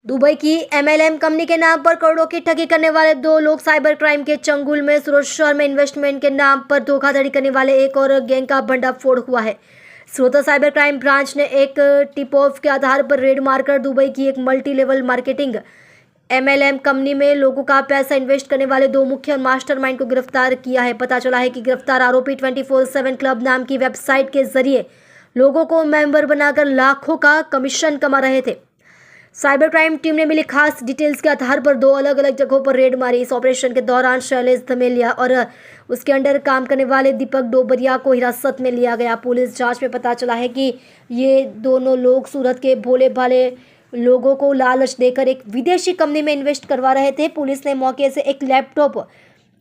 Dubai की MLM company के नाम पर करोड़ों की ठगी करने वाले दो लोग साइबर क्राइम के चंगुल में। सूरत शहर में इन्वेस्टमेंट के नाम पर धोखाधड़ी करने वाले एक और गैंग का भंडाफोड़ हुआ है। सूरत साइबर क्राइम ब्रांच ने एक टिप ऑफ के आधार पर रेड मारकर दुबई की एक multi level marketing MLM company में लोगों का पैसा इन्वेस्ट करने वाले दो मुख्य मास्टरमाइंड को गिरफ्तार किया है। पता चला है कि गिरफ्तार आरोपी 24/7 क्लब नाम की वेबसाइट के जरिए लोगों को मेंबर बनाकर लाखों का कमीशन कमा रहे थे। साइबर क्राइम टीम ने मिली खास डिटेल्स के आधार पर दो अलग अलग जगहों पर रेड मारी। इस ऑपरेशन के दौरान शैलेश धमेलिया और उसके अंडर काम करने वाले दीपक डोबरिया को हिरासत में लिया गया। पुलिस जांच में पता चला है कि ये दोनों लोग सूरत के भोले भाले लोगों को लालच देकर एक विदेशी कंपनी में इन्वेस्ट करवा रहे थे। पुलिस ने मौके से एक लैपटॉप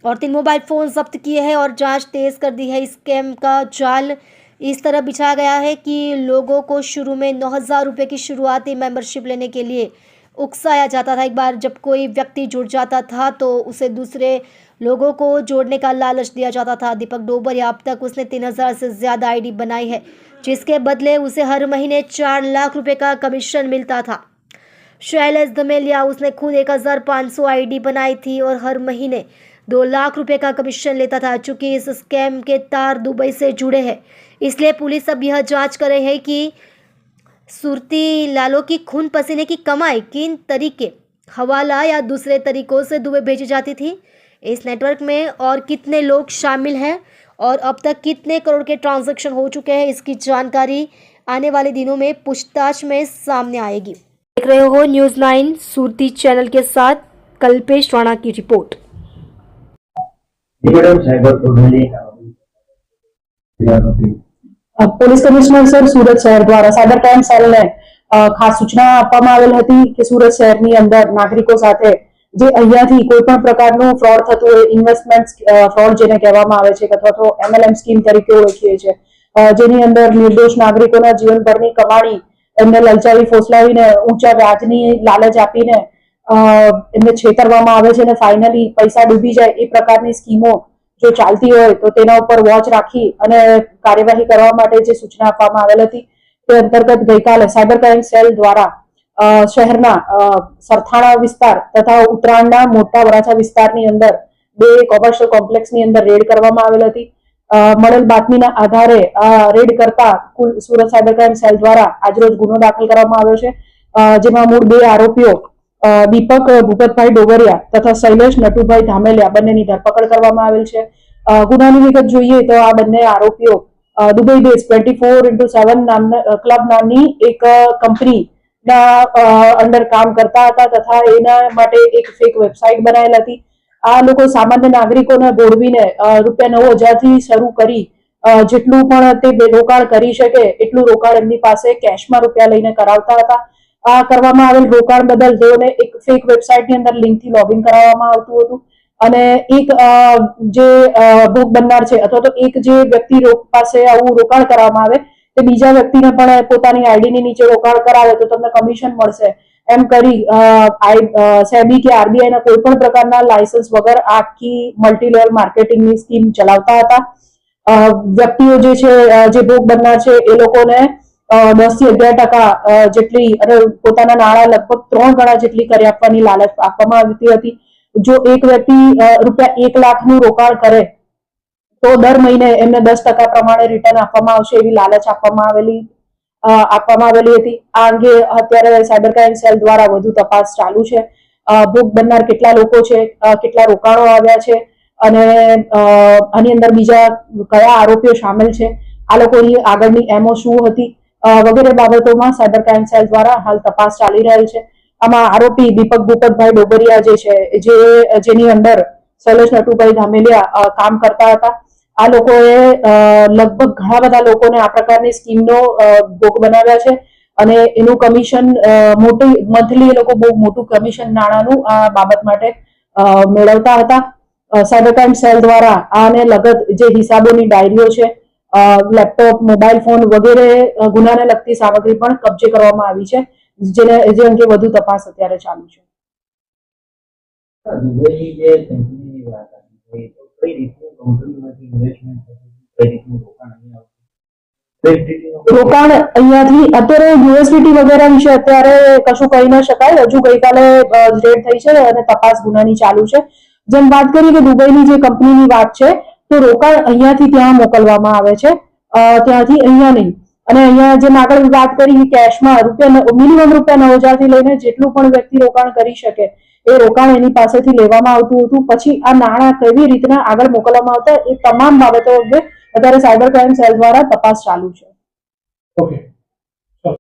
और 3 मोबाइल फ़ोन जब्त किए हैं और जांच तेज कर दी है। स्कैम का जाल इस तरह बिछा गया है कि लोगों को शुरू में 9,000 रुपये की शुरुआती मेंबरशिप लेने के लिए उकसाया जाता था। एक बार जब कोई व्यक्ति जुड़ जाता था तो उसे दूसरे लोगों को जोड़ने का लालच दिया जाता था। दीपक डोबरिया अब तक उसने 3,000 से ज़्यादा आईडी बनाई है, जिसके बदले उसे हर महीने 4 लाख रुपए का कमीशन मिलता था। शैलेश धमेलिया उसने खुद 1,500 आईडी बनाई थी और हर महीने 2 लाख रुपए का कमीशन लेता था। चूंकि इस स्कैम के तार दुबई से जुड़े हैं, इसलिए पुलिस अब यह जांच कर रही है कि सुरती लालों की खून पसीने की कमाई किन तरीके, हवाला या दूसरे तरीकों से दुबई भेजी जाती थी। इस नेटवर्क में और कितने लोग शामिल हैं और अब तक कितने करोड़ के ट्रांजैक्शन हो चुके हैं, इसकी जानकारी आने वाले दिनों में पूछताछ में सामने आएगी। देख रहे हो न्यूज़ 9 सुरती चैनल के साथ कल्पेश राणा की report. Police commissioner sir Surat શહેર દ્વારા સાયબર ક્રાઇમ સેલને ખાસ સૂચના આપવામાં આવેલ હતી કે સુરત શહેરની અંદર નાગરિકો સાથે જે અહીંયાથી કોઈ પણ પ્રકારનું ફ્રોડ થતું હોય, ઇન્વેસ્ટમેન્ટ ફ્રોડ જેને કહેવામાં આવે છે અથવા તો એમએલએમ સ્કીમ તરીકે ઓળખીએ છીએ, જેની અંદર નિર્દોષ નાગરિકોના જીવનભરની કમાણી એમને લલચાવી ફોસલાવીને ઊંચા વ્યાજની લાલચ આપીને એમને છેતરવામાં આવે છે અને ફાઇનલી પૈસા ડૂબી જાય એ પ્રકારની સ્કીમો જો ચાલતી હોય તો તેના ઉપર વોચ રાખી અને કાર્યવાહી કરવા માટે જે સૂચના આપવામાં આવેલ હતી તે અંતર્ગત ગઈકાલે સાયબર ક્રાઇમ સેલ દ્વારા શહેરના સરથાણા વિસ્તાર તથા ઉત્તરાયણના મોટા વરાછા વિસ્તારની અંદર બે કોમર્શિયલ કોમ્પ્લેક્સની અંદર રેડ કરવામાં આવેલ હતી। મળેલ બાતમીના આધારે રેડ કરતા કુલ સુરત સાયબર ક્રાઇમ સેલ દ્વારા આજરોજ ગુનો દાખલ કરવામાં આવ્યો છે, જેમાં મૂળ બે આરોપીઓ દીપક ભૂપતભાઈ ડોબરિયા તથા શૈલેષ નટુભાઈ ધામેલિયા બંનેની ધરપકડ કરવામાં આવેલ છે। ગુનાની વિગત જોઈએ તો આ બંને આરોપીઓ દુબઈ બેઝ 24/7 ક્લબ નામની એક કંપનીના અંડર કામ કરતા હતા તથા એના માટે એક ફેક વેબસાઇટ બનાવેલ હતી। આ લોકો સામાન્ય નાગરિકોને ભોળવીને રૂપિયા 9,000 થી શરૂ કરી જેટલું પણ તે રોકાણ કરી શકે એટલું રોકાણ એમની પાસે કેશમાં રૂપિયા લઈને કરાવતા હતા। આ કરવામાં આવેલ રોકાણ બદલ તેઓને એક ફેક વેબસાઇટની અંદર લિંકથી લોગિન કરાવવામાં આવતું હતું અને એક જે ભોગ બનનાર છે અથવા તો એક જે વ્યક્તિ પાસે આવું રોકાણ કરવામાં આવે તે બીજા વ્યક્તિને પણ પોતાની આઈડીની નીચે રોકાણ કરાવે તો તમને કમિશન મળશે એમ કરી સેબી કે આરબીઆઈ ના કોઈ પણ પ્રકારના લાયસન્સ વગર આખી મલ્ટી લેવલ માર્કેટિંગની સ્કીમ ચલાવતા હતા। વ્યક્તિઓ જે છે જે ભોગ બનનાર છે એ લોકોને 10 થી 11% જેટલી અને પોતાના નાણાં લગભગ 3 ગણા જેટલી કરી આપવાની લાલચ આપવામાં આવતી હતી। જો એક વ્યક્તિ રૂપિયા 1 લાખનું રોકાણ કરે તો દર મહિને એમને 10% પ્રમાણે રિટર્ન આપવામાં આવશે એવી લાલચ આપવામાં આવેલી હતી। આ અંગે અત્યારે સાયબર ક્રાઇમ સેલ દ્વારા વધુ તપાસ ચાલુ છે। ભોગ બનનાર કેટલા લોકો છે, કેટલા રોકાણો આવ્યા છે અને આની અંદર બીજા કયા આરોપીઓ શામેલ છે, આ લોકોની આગળની એમઓ શું હતી વગેરે બાબતોમાં સાયબર ક્રાઇમ સેલ દ્વારા હાલ તપાસ ચાલી રહેલ છે। આમાં આરોપી દીપક ભૂપતભાઈ ડોબરિયા જે છે જેની અંદર શૈલેષ નટુભાઈ ધામેલિયા કામ કરતા હતા। આ લોકોએ લગભગ ઘણા બધા લોકોને આ પ્રકારની સ્કીમનો ભોગ બનાવ્યા છે અને એનું કમિશન મોટું મંથલી એ લોકો બહુ મોટું કમિશન નાણાંનું આ બાબત માટે મેળવતા હતા। સાયબર ક્રાઇમ સેલ દ્વારા આને લગત જે હિસાબોની ડાયરીઓ છે, લેપટોપ, મોબાઈલ ફોન વગેરે ગુનાને લગતી સામગ્રી પણ કબજે કરવામાં આવી છે, જે અંગે વધુ તપાસ અત્યારે ચાલુ છે। દુબઈની જે કંપનીની વાત આવી તો કઈ રીતનું કંપનીમાંથી ઇન્વેસ્ટમેન્ટ થતું, કઈ રીતનું રોકાણ અહીંયા આવતું? રોકાણ અહીંયાથી અત્યારે યુએસડીટી વગેરે વિશે અત્યારે કશું કહી ન શકાય. હજુ ગઈકાલે રેડ થઈ છે અને તપાસ ગુનાની ચાલુ છે. જેમ વાત કરી કે દુબઈની જે કંપનીની વાત છે, તો રોકાણ અહીંયાથી ત્યાં મોકલવામાં આવે છે, ત્યાંથી અહીંયા નહીં. અને અહીંયા જેમ આગળ વાત કરી કે કેશમાં મિનિમમ રૂપિયા 9,000 થી લઈને જેટલું પણ વ્યક્તિ રોકાણ કરી શકે એ રોકાણ એની પાસેથી લેવામાં આવતું હતું. પછી આ નાણાં કેવી રીતના આગળ મોકલવામાં આવતા એ તમામ બાબતો અંગે અત્યારે સાયબર ક્રાઇમ સેલ દ્વારા તપાસ ચાલુ છે. ઓકે.